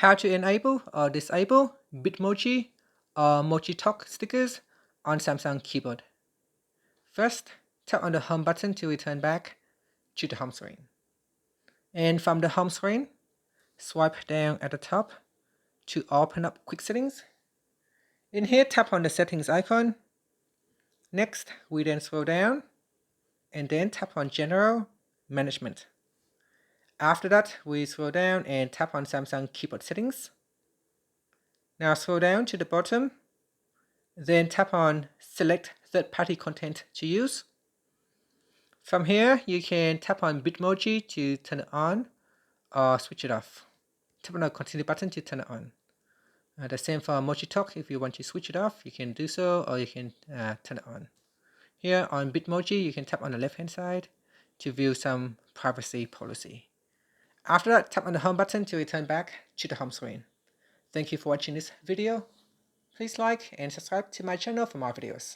How to enable or disable Bitmoji or Mojitok stickers on Samsung keyboard. First, tap on the home button to return back to the home screen. And from the home screen, swipe down at the top to open up quick settings. In here, tap on the settings icon. Next, we then scroll down and then tap on general management. After that, we scroll down and tap on Samsung keyboard settings. Now scroll down to the bottom, then tap on select third-party content to use. From here, you can tap on Bitmoji to turn it on or switch it off. Tap on the continue button to turn it on. The same for Mojitok. If you want to switch it off, you can do so, or you can turn it on. Here on Bitmoji, you can tap on the left-hand side to view some privacy policy. After that, tap on the home button to return back to the home screen. Thank you for watching this video. Please like and subscribe to my channel for more videos.